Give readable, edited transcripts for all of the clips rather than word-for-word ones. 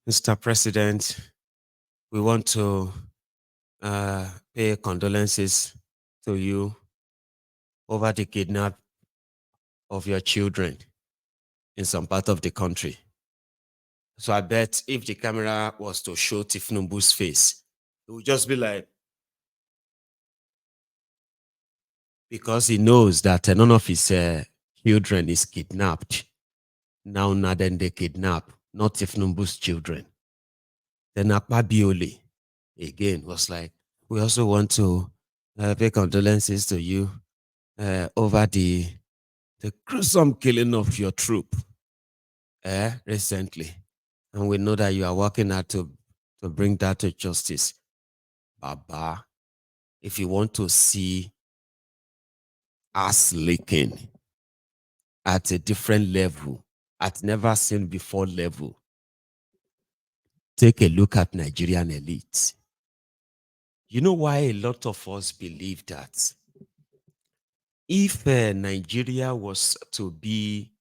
Mr. President, we want to pay condolences to you over the kidnap of your children in some part of the country. So I bet if the camera was to show Tinubu's face, it would just be like, because he knows that none of his children is kidnapped. Now, then they kidnap, not Tinubu's children. Then Akpabiole again was like, we also want to pay condolences to you over the gruesome killing of your troop recently. And we know that you are working hard to bring that to justice. Baba, if you want to see ass licking at a different level, at never seen before level, take a look at Nigerian Elite. You know why a lot of us believe that if Nigeria was to be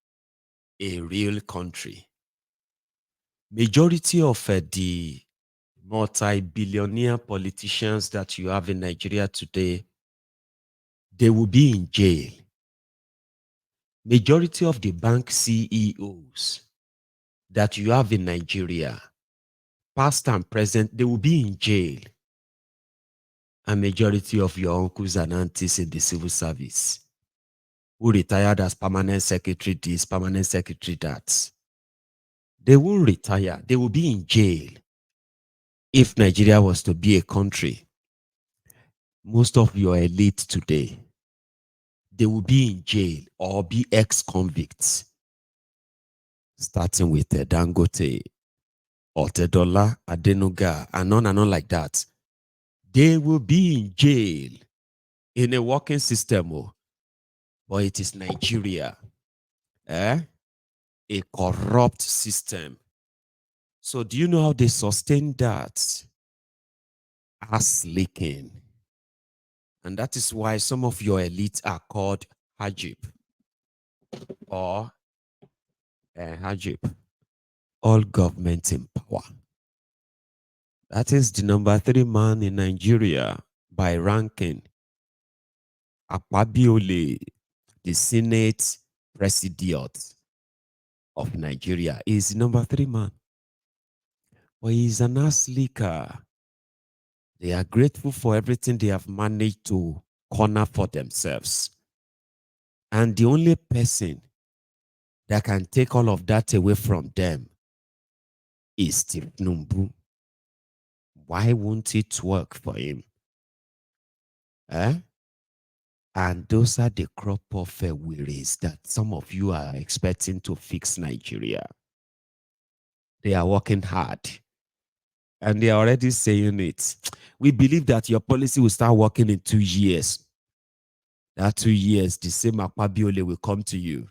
a real country, majority of the multi-billionaire politicians that you have in Nigeria today, they will be in jail. Majority of the bank CEOs that you have in Nigeria, past and present, they will be in jail. And majority of your uncles and aunties in the civil service who retired as permanent secretary this, permanent secretary that, they won't retire. They will be in jail. If Nigeria was to be a country, most of your elite today, they will be in jail or be ex-convicts, starting with Dangote, Otedola, Adenuga, and on like that. They will be in jail in a working system, but it is Nigeria, a corrupt system. So do you know how they sustain that? Ass licking. And that is why some of your elites are called Hajib or Hajib, all government in power. That is the number 3 man in Nigeria by ranking. Akpabiole, the Senate President of Nigeria, is the number 3 man. But he's an ass licker. They are grateful for everything they have managed to corner for themselves. And the only person that can take all of that away from them is Tinubu. Why won't it work for him? And those are the crop of worries that some of you are expecting to fix Nigeria. They are working hard. And they are already saying it. We believe that your policy will start working in 2 years. That 2 years, the same Akpabiole will come to you.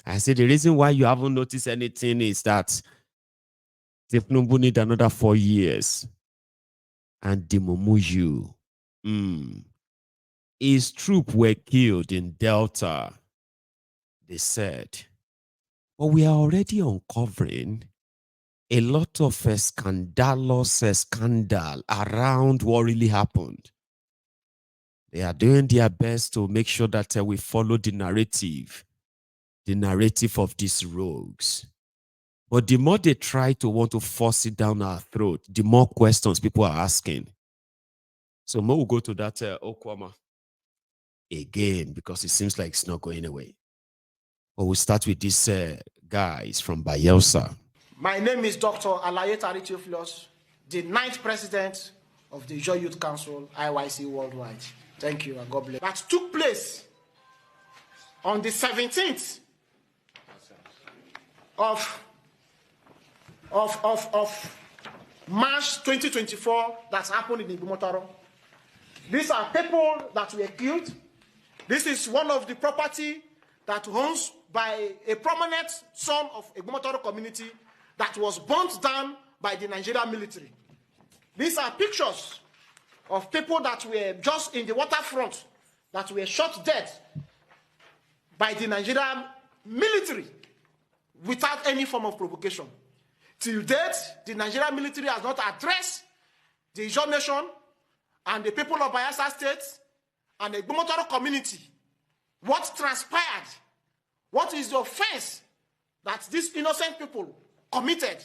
I say the reason why you haven't noticed anything is that Tinubu need another 4 years. And Dimomuju, his troops were killed in Delta, they said. But we are already uncovering a lot of scandalous scandal around what really happened. They are doing their best to make sure that we follow the narrative of these rogues. But the more they try to want to force it down our throat, the more questions people are asking. So we'll go to that Okwama again because it seems like it's not going away. But we'll start with these guys from Bayelsa. My name is Dr. Aliyu Assari, the 9th president of the Joy Youth Council, IYC Worldwide. Thank you and God bless. That took place on the 17th of March 2024 that happened in Igumotaro. These are people that were killed. This is one of the property that owns by a prominent son of Igumotaro community that was burnt down by the Nigerian military. These are pictures of people that were just in the waterfront that were shot dead by the Nigerian military without any form of provocation. Till date, the Nigerian military has not addressed the Ijaw nation and the people of Bayelsa State and the Gbomotoro community. What transpired? What is the offense that these innocent people committed?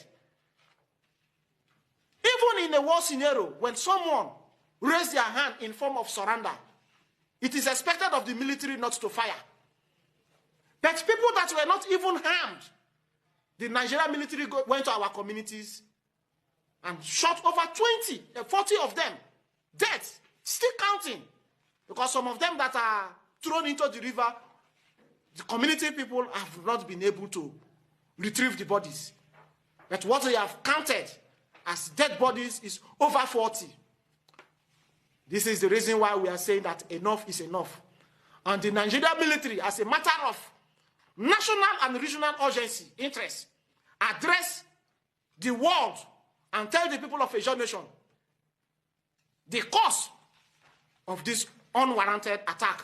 Even in a war scenario, when someone raised their hand in form of surrender, it is expected of the military not to fire. But people that were not even harmed, the Nigerian military went to our communities and shot over 40 of them. Deaths, still counting. Because some of them that are thrown into the river, the community people have not been able to retrieve the bodies. But what they have counted as dead bodies is over 40. This is the reason why we are saying that enough is enough. And the Nigerian military, as a matter of national and regional urgency, interest, address the world and tell the people of Ijaw nation the cause of this unwarranted attack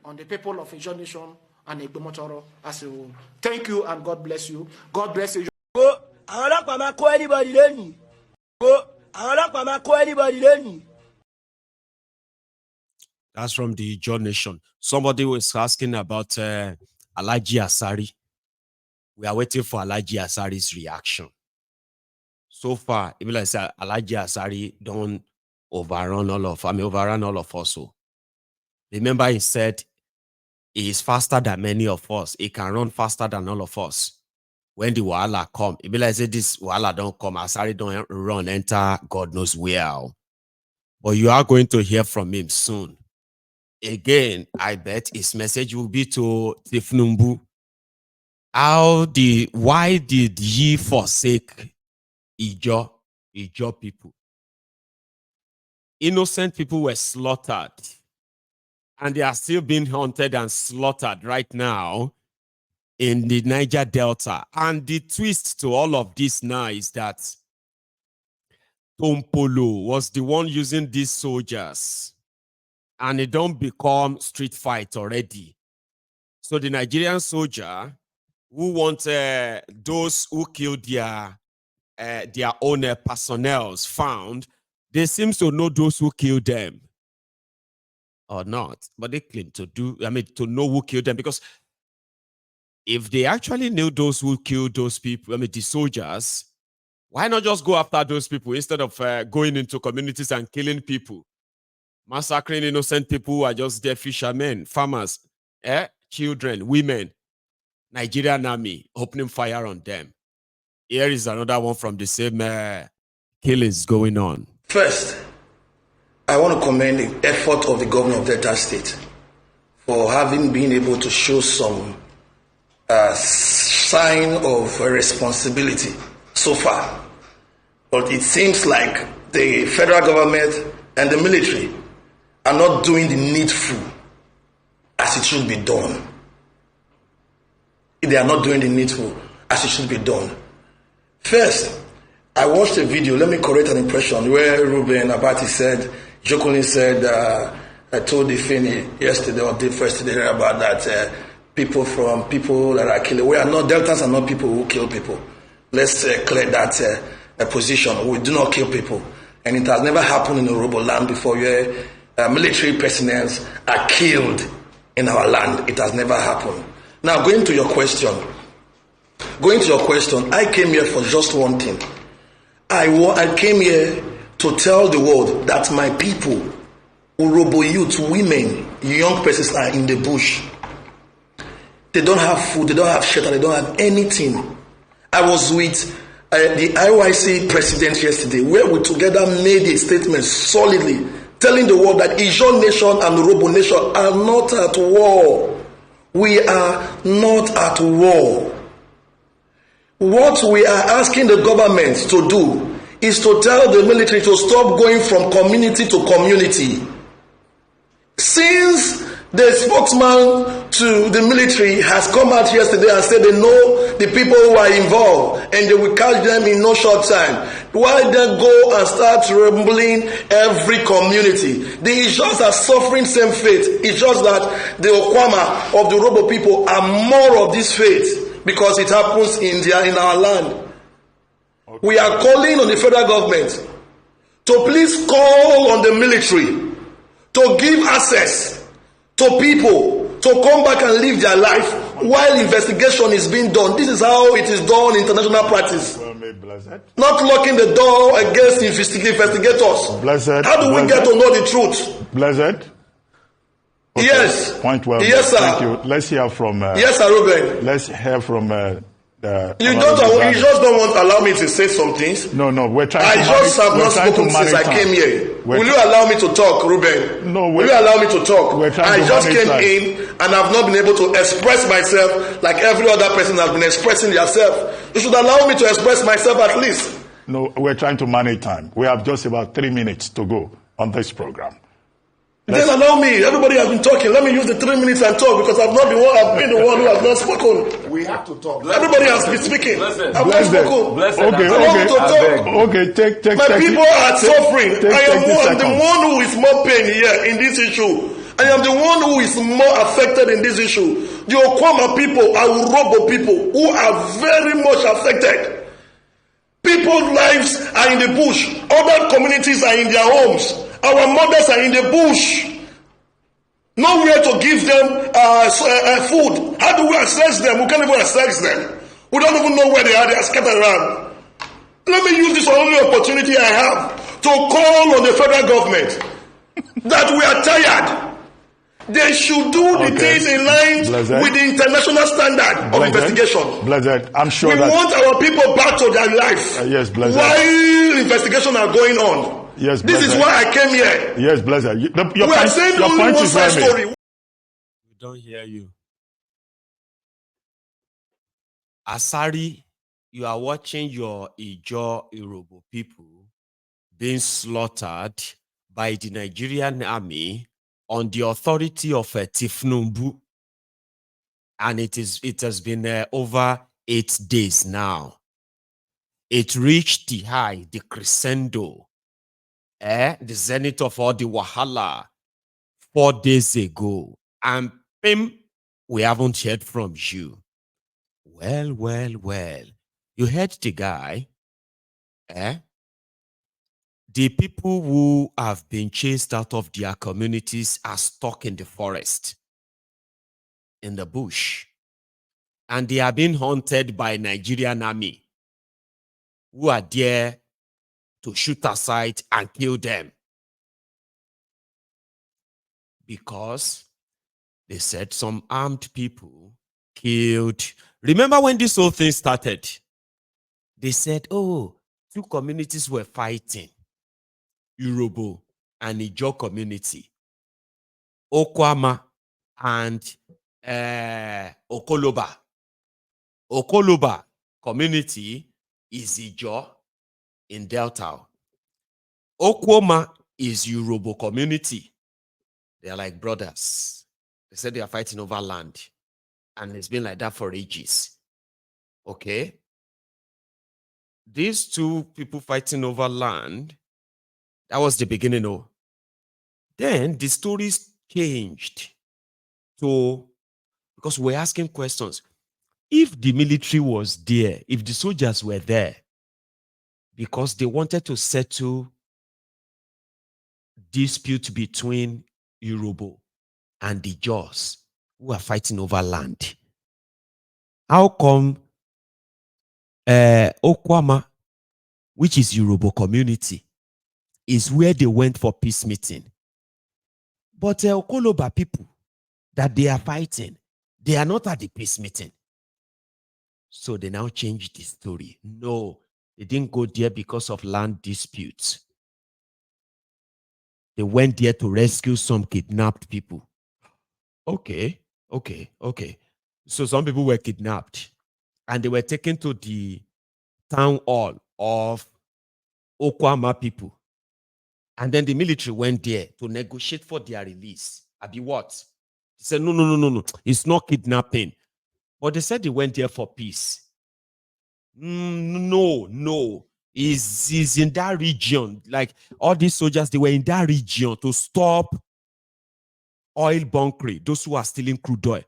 on the people of Ijaw nation and Gbomotoro as a whole. Thank you and God bless you. God bless you. That's from the Ijaw nation. Somebody was asking about Aliyu Assari. We are waiting for Aliyu Assari's reaction. So far, even like I said, Aliyu Assari don't overrun all of us. So remember, he said he is faster than many of us. He can run faster than all of us. When the wahala come, it be like say this wahala don't come. Assari don't run, enter God knows where. But you are going to hear from him soon. Again, I bet his message will be to Tinubu. Why did ye forsake Ijaw people? Innocent people were slaughtered, and they are still being hunted and slaughtered right now in the Niger Delta. And the twist to all of this now is that Tompolo was the one using these soldiers, and it don't become street fight already. So the Nigerian soldier who want those who killed their own personnel found, they seem to know those who killed them or not, but they claim to know who killed them, because if they actually knew those who killed those people, the soldiers, why not just go after those people instead of going into communities and killing people, massacring innocent people who are just their fishermen, farmers, children, women? Nigerian army opening fire on them. Here is another one from the same killings going on. First, I want to commend the effort of the governor of Delta State for having been able to show some sign of responsibility so far. But it seems like the federal government and the military are not doing the needful as it should be done. They are not doing the needful as it should be done. First, I watched a video, let me correct an impression, where Ruben Abati jokingly said, I told the Fini yesterday or the first day about that people that are killing. We are not, Deltas are not people who kill people. Let's clear that position. We do not kill people. And it has never happened in Yoruba land before where military personnel are killed in our land. It has never happened. Now, going to your question, I came here for just one thing. I came here to tell the world that my people, Urobo youth, women, young persons are in the bush. They don't have food, they don't have shelter, they don't have anything. I was with the IYC president yesterday, where we together made a statement solidly telling the world that Ijaw nation and Urobo nation are not at war. We are not at war. What we are asking the government to do is to tell the military to stop going from community to community. Since the spokesman to the military has come out yesterday and said they know the people who are involved and they will catch them in no short time, why then go and start rumbling every community? The Ijaws are suffering same fate. It's just that the Okwama of the Robo people are more of this fate because it happens in our land. Okay. We are calling on the federal government to please call on the military to give access to people to come back and live their life while investigation is being done. This is how it is done in international practice. Not locking the door against investigators. Blessed. How do we get to know the truth? Blessed. Okay. Yes. Point well. Yes, sir. Thank you. Let's hear from. Yes, sir, Ruben. Let's hear from. You just don't want to allow me to say some things. No, we're trying. I just have not spoken since I came here. Will you allow me to talk, Ruben? No. Will you allow me to talk? I just came in and I've not been able to express myself like every other person has been expressing themselves. You should allow me to express myself at least. No, we're trying to manage time. We have just about 3 minutes to go on this program. Then allow me. Everybody has been talking. Let me use the 3 minutes and talk because I've been the one who has not spoken. We have to talk. Everybody has been speaking. I've not spoken. Okay, take. My people are suffering. I am the one who is more pain here in this issue. I am the one who is more affected in this issue. The Okwama people are Urobo people who are very much affected. People's lives are in the bush. Other communities are in their homes. Our mothers are in the bush. Nowhere to give them food. How do we access them? We can't even access them. We don't even know where they are. They are scattered around. Let me use this only opportunity I have to call on the federal government that we are tired. They should do the things in line with the international standard of investigation. Blessed. I'm sure we want our people back to their life. Yes, Blessed. While investigations are going on. Yes, this is why I came here. Yes, Blessed. We are saying only one side story. We don't hear you. Assari, you are watching your Ijo Irobo people being slaughtered by the Nigerian army on the authority of Tinubu, and it has been over 8 days now. It reached the high, the crescendo, the zenith of all the wahala 4 days ago, and pim, we haven't heard from you. Well. You heard the guy, The people who have been chased out of their communities are stuck in the forest, in the bush, and they are being hunted by Nigerian army who are there to shoot aside and kill them because they said some armed people killed. Remember when this whole thing started? They said, oh, 2 communities were fighting. Urobo and Ijo community, Okwama and Okoloba. Okoloba community is Ijo in Delta. Okwama is Urobo community. They are like brothers. They said they are fighting over land, and it's been like that for ages. Okay? These 2 people fighting over land, that was the beginning. Oh, then the stories changed to, because we're asking questions. If the military was there, if the soldiers were there, because they wanted to settle dispute between Urobo and the Jaws who are fighting over land, how come Okwama, which is Urobo community, is where they went for peace meeting? But Okoloba people that they are fighting, they are not at the peace meeting. So they now changed the story. No, they didn't go there because of land disputes. They went there to rescue some kidnapped people. Okay. So some people were kidnapped and they were taken to the town hall of Okwama people. And then the military went there to negotiate for their release. Abi what? They said, no. It's not kidnapping. But they said they went there for peace. No. Is in that region. Like all these soldiers, they were in that region to stop oil bunkering, those who are stealing crude oil.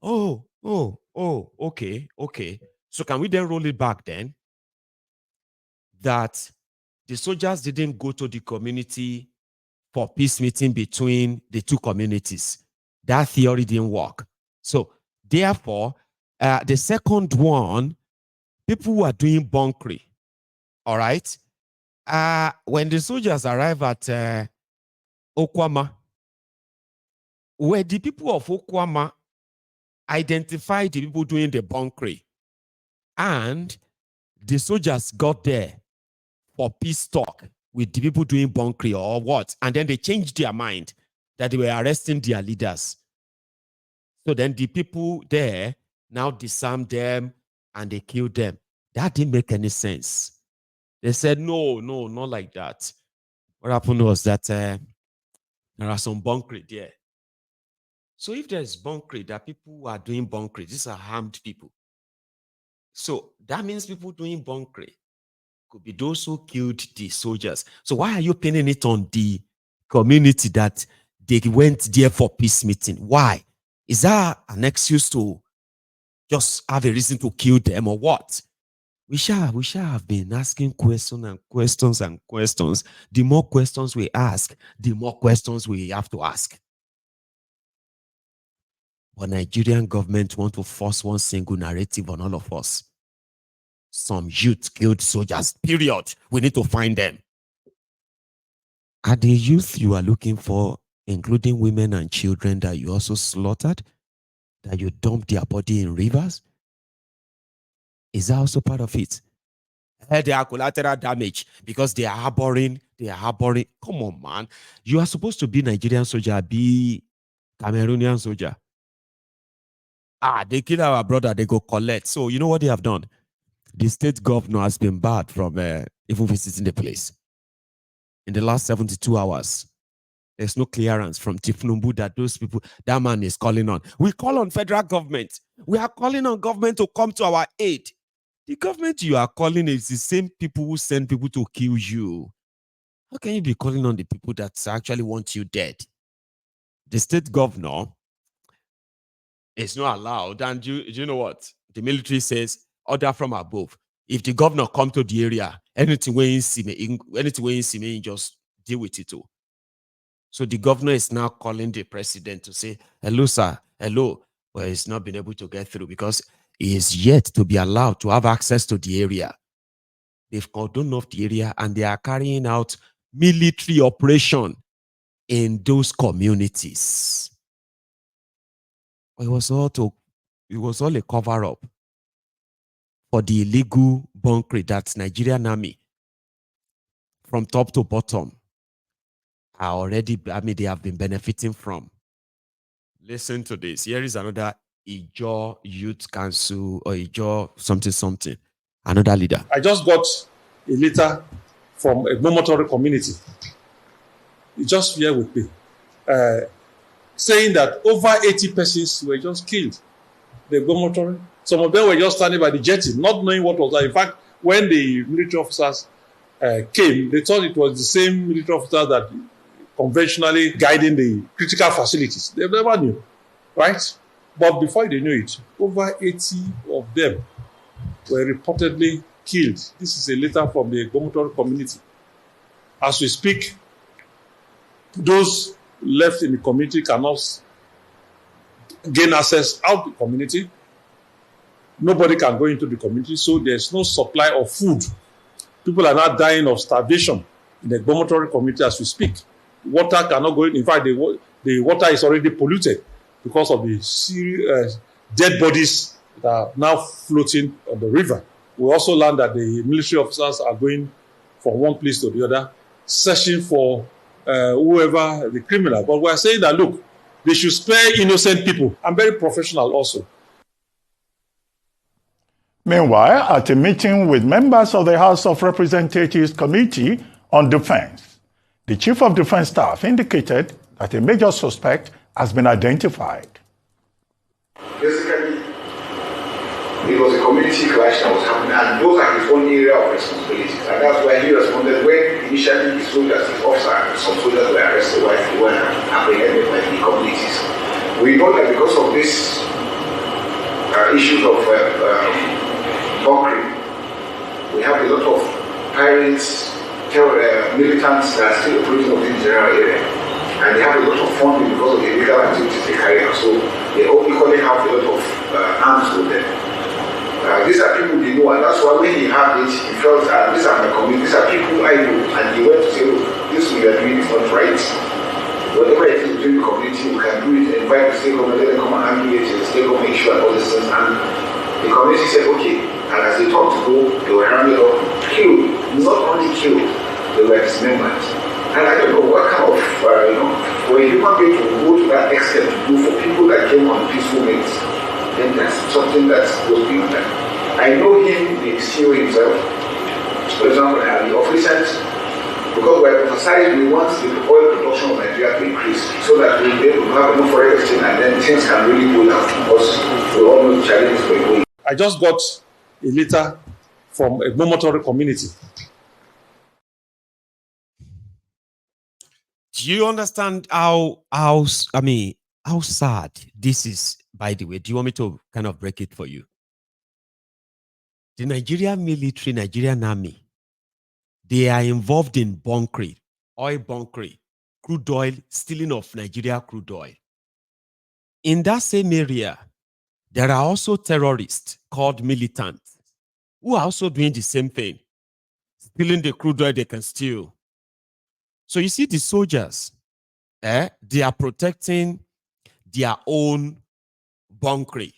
Oh, okay. So can we then roll it back then? that the soldiers didn't go to the community for peace meeting between the two communities. That theory didn't work. So therefore, the second one, people who are doing Bonk, all right? When the soldiers arrive at Okwama, where the people of Okwama identified the people doing the Bonk, and the soldiers got there for peace talk with the people doing Bonk or what, and then they changed their mind that they were arresting their leaders. So then the people there now disarmed them and they killed them. That didn't make any sense. They said, no, not like that. What happened was that there are some Bonk there. So if there's Bonk that people who are doing Bonk, these are armed people. So that means people doing Bonk could be those who killed the soldiers. So why are you pinning it on the community that they went there for peace meeting? Why? Is that an excuse to just have a reason to kill them or what? We shall have been asking questions and questions and questions. The more questions we ask, the more questions we have to ask. But Nigerian government want to force one single narrative on all of us. Some youth killed soldiers, period. We need to find them. Are the youth you are looking for, including women and children, that you also slaughtered? That you dumped their body in rivers? Is that also part of it? They are collateral damage because they are harboring. Come on, man. You are supposed to be Nigerian soldier, be Cameroonian soldier. They kill our brother, they go collect. So you know what they have done? The state governor has been barred from even visiting the place. In the last 72 hours, there's no clearance from Tinubu that those people, that man is calling on. We call on federal government. We are calling on government to come to our aid. The government you are calling is the same people who send people to kill you. How can you be calling on the people that actually want you dead? The state governor is not allowed. And you know what? The military says, order from above. If the governor come to the area, anything where you see me, just deal with it too. So the governor is now calling the president to say, hello, sir, hello. But he's not been able to get through because he is yet to be allowed to have access to the area. They've cordoned off the area and they are carrying out military operation in those communities. It was all a cover-up for the illegal Bonk that Nigerian army, from top to bottom, are already, they have been benefiting from. Listen to this. Here is another Ijo Youth Council or Ijo something. Another leader. I just got a letter from a military community. It's just here with me. Saying that over 80 persons were just killed. The military. Some of them were just standing by the jetty, not knowing what was that. In fact, when the military officers came, they thought it was the same military officers that conventionally guiding the critical facilities. They never knew, right? But before they knew it, over 80 of them were reportedly killed. This is a letter from the military community. As we speak, those left in the community cannot gain access out the community. Nobody can go into the community, so there's no supply of food. People are now dying of starvation in the military community as we speak. Water cannot go in. In fact, the water is already polluted because of the dead bodies that are now floating on the river. We also learned that the military officers are going from one place to the other, searching for whoever the criminal. But we are saying that, look, they should spare innocent people. I'm very professional also. Meanwhile, at a meeting with members of the House of Representatives Committee on Defense, the Chief of Defense Staff indicated that a major suspect has been identified. Basically, it was a community clash that was happening, and those are his own area of responsibilities. And that's why he responded when initially his soldiers, his officer, and some soldiers were arrested while they were apprehended by the communities. We know that because of this issues of bunkering, we have a lot of pirates, militants that are still operating within the general area. And they have a lot of funding because of the illegal activities they carry out. So they equally have a lot of arms with them. These are people they know, and that's why when he had it, he felt these are my community, these are people I know. And he went to say, oh, this we are doing is not right. Whatever it is within the community, we can do it, invite the stakeholders, let them come and handle it, the stakeholder issue and all these things. And the community said, okay. And as they talked to go, they were rounded up, killed. Not only killed, they were dismembered. And I don't know what kind of, for a human being to go to that extent to do for people that came on peaceful means, then that's something that goes beyond that. I know him, the CEO himself, for example, the officers, because we're emphasizing we want the oil production of Nigeria to increase so that we'll be able to have enough foreign exchange and then things can really go down because we all know the challenges we're going. I just got a letter from a military community. Do you understand how sad this is, by the way? Do you want me to kind of break it for you? The Nigerian military, Nigerian army, they are involved in bunkering, oil bunkering, crude oil, stealing of Nigeria crude oil. In that same area, there are also terrorists called militants who are also doing the same thing, stealing the crude oil they can steal. So you see the soldiers, they are protecting their own bunkering.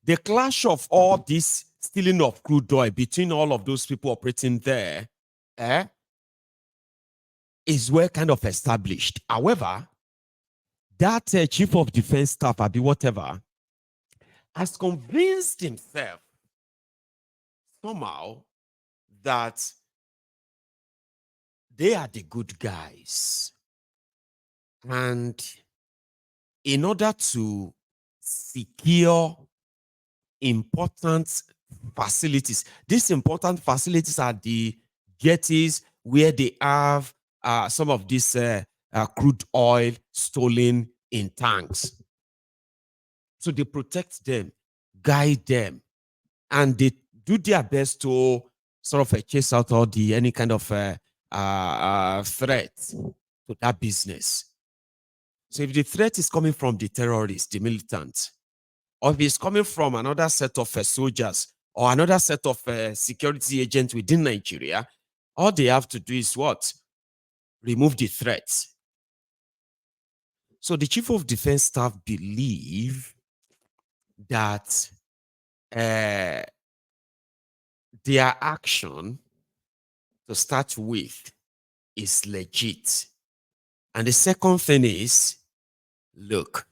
The clash of all this stealing of crude oil between all of those people operating there is well kind of established. However, that chief of defense staff, whatever, has convinced himself somehow that they are the good guys. And in order to secure important facilities, these important facilities are the jetties where they have some of this crude oil stolen in tanks. So they protect them, guide them, and they do their best to sort of chase out all the any kind of threat to that business. So if the threat is coming from the terrorists, the militants, or if it's coming from another set of soldiers or another set of security agents within Nigeria, all they have to do is what? Remove the threats. So the chief of defense staff believe that their action to start with is legit. And the second thing is, look,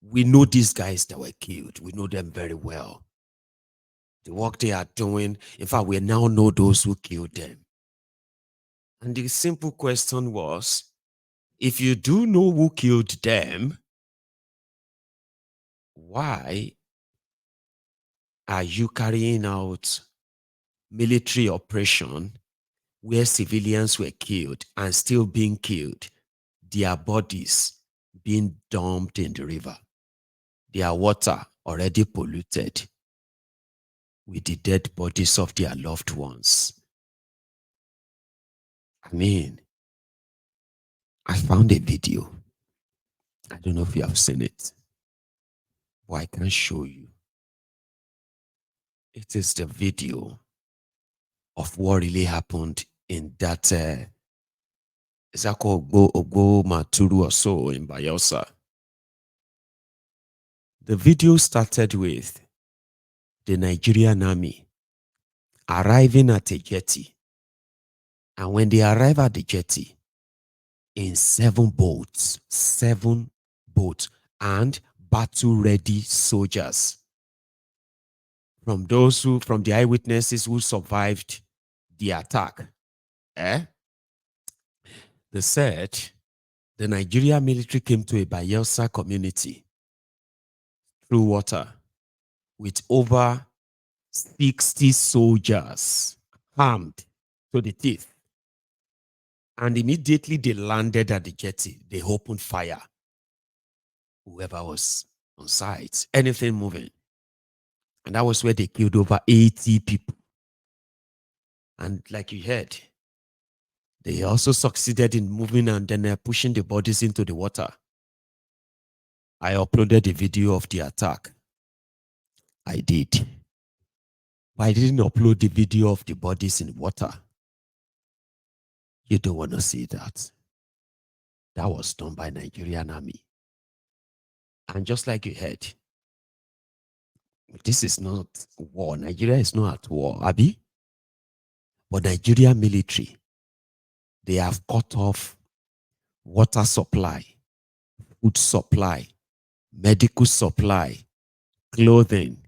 we know these guys that were killed. We know them very well. The work they are doing, in fact, we now know those who killed them. And the simple question was, if you do know who killed them, why are you carrying out military operation where civilians were killed and still being killed, their bodies being dumped in the river, their water already polluted with the dead bodies of their loved ones? I mean, I found a video. I don't know if you have seen it, but I can show you. It is the video of what really happened in that Ogbo Maturu or so in Bayelsa. The video started with the Nigerian army arriving at a jetty. And when they arrive at the jetty, in 7 boats, and battle-ready soldiers. From the eyewitnesses who survived the attack, they said the Nigerian military came to a Bayelsa community through water with over 60 soldiers armed to the teeth. And immediately they landed at the jetty. They opened fire. Whoever was on site, anything moving. And that was where they killed over 80 people. And like you heard, they also succeeded in moving and then pushing the bodies into the water. I uploaded the video of the attack. I did. But I didn't upload the video of the bodies in water. You don't want to see that. That was done by Nigerian army. And just like you heard, this is not war. Nigeria is not at war, Abi. But Nigerian military, they have cut off water supply, food supply, medical supply, clothing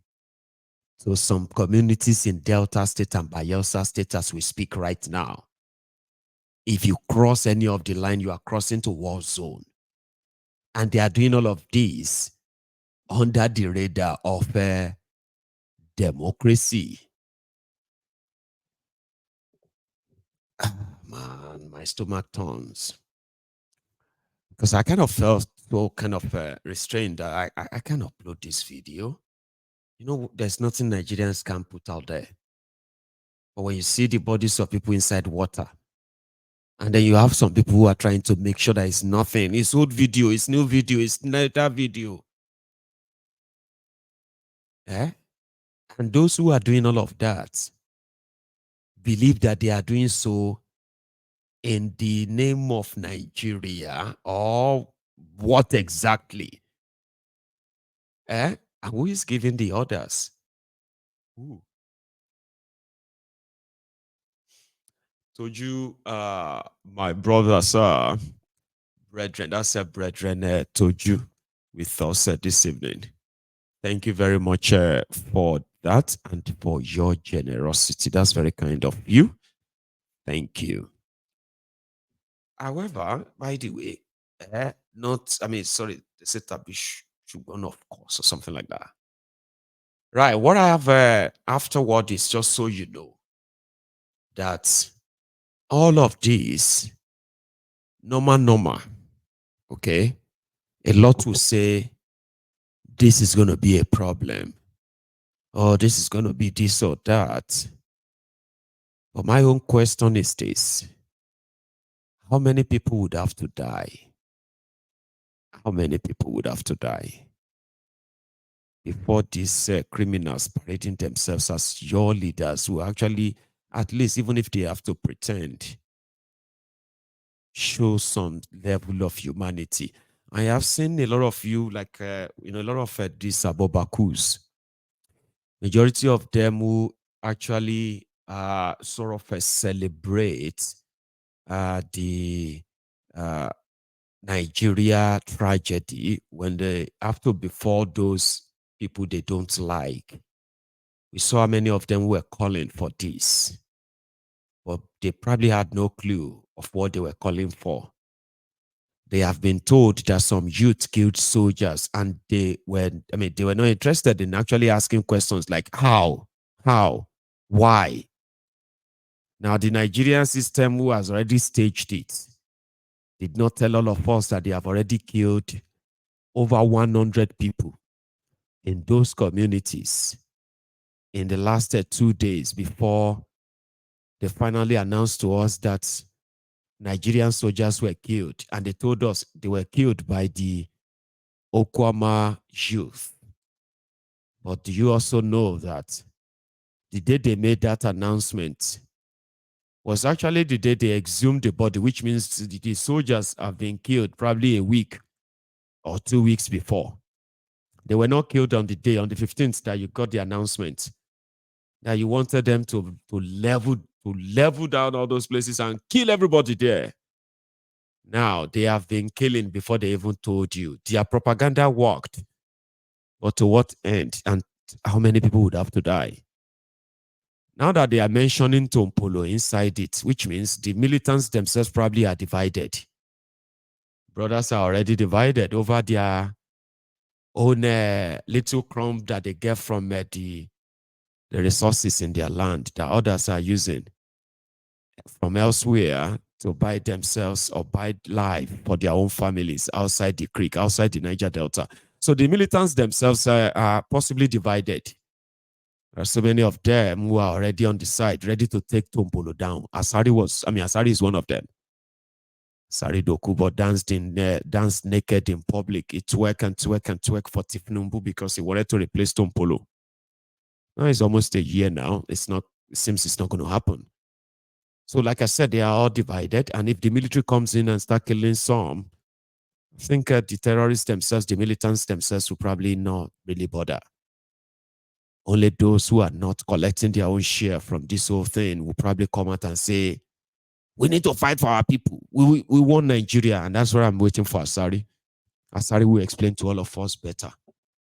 to some communities in Delta State and Bayelsa State as we speak right now. If you cross any of the line, you are crossing to war zone. And they are doing all of this under the radar of democracy. Man, my stomach turns. Because I kind of felt so kind of restrained that I can't upload this video. You know, there's nothing Nigerians can put out there. But when you see the bodies of people inside water, and then you have some people who are trying to make sure that it's nothing. It's old video, it's new video, it's later video. Eh? And those who are doing all of that believe that they are doing so in the name of Nigeria, or what exactly? Eh? And who is giving the orders? Who? Told you, my brothers, brethren, that's a brethren, told you with us this evening. Thank you very much for that and for your generosity. That's very kind of you. Thank you. However, by the way, sorry, the setup should run off course or something like that. Right. What I have afterward is just so you know that all of these, normal, okay? A lot will say, this is going to be a problem, or this is going to be this or that. But my own question is this: how many people would have to die? How many people would have to die before these criminals parading themselves as your leaders, who actually, at least even if they have to pretend, show some level of humanity? I have seen a lot of you, like, a lot of these Abobakus, majority of them who actually sort of celebrate the Nigeria tragedy when they have to befall those people they don't like. We saw many of them were calling for this, but they probably had no clue of what they were calling for. They have been told that some youth killed soldiers, and they were not interested in actually asking questions like how, why. Now, the Nigerian system, who has already staged it, did not tell all of us that they have already killed over 100 people in those communities in the last 2 days before they finally announced to us that Nigerian soldiers were killed. And they told us they were killed by the Okwama youth. But do you also know that the day they made that announcement was actually the day they exhumed the body, which means the soldiers have been killed probably a week or 2 weeks before. They were not killed on the day, on the 15th, that you got the announcement that you wanted them to level down all those places and kill everybody there. Now, they have been killing before they even told you. Their propaganda worked. But to what end? And how many people would have to die? Now that they are mentioning Tompolo inside it, which means the militants themselves probably are divided. Brothers are already divided over their own little crumb that they get from the resources in their land that others are using from elsewhere to buy themselves or buy life for their own families outside the creek, outside the Niger Delta. So the militants themselves are possibly divided. There are so many of them who are already on the side, ready to take Tombolo down. Assari is one of them. Assari Dokubo danced naked in public. He twerk and twerk and twerk for Tinubu because he wanted to replace Tombolo. Now it's almost a year now. It seems it's not going to happen. So like I said, they are all divided. And if the military comes in and start killing some, I think the terrorists themselves, the militants themselves will probably not really bother. Only those who are not collecting their own share from this whole thing will probably come out and say, we need to fight for our people. We want Nigeria. And that's where I'm waiting for Assari. Assari will explain to all of us better.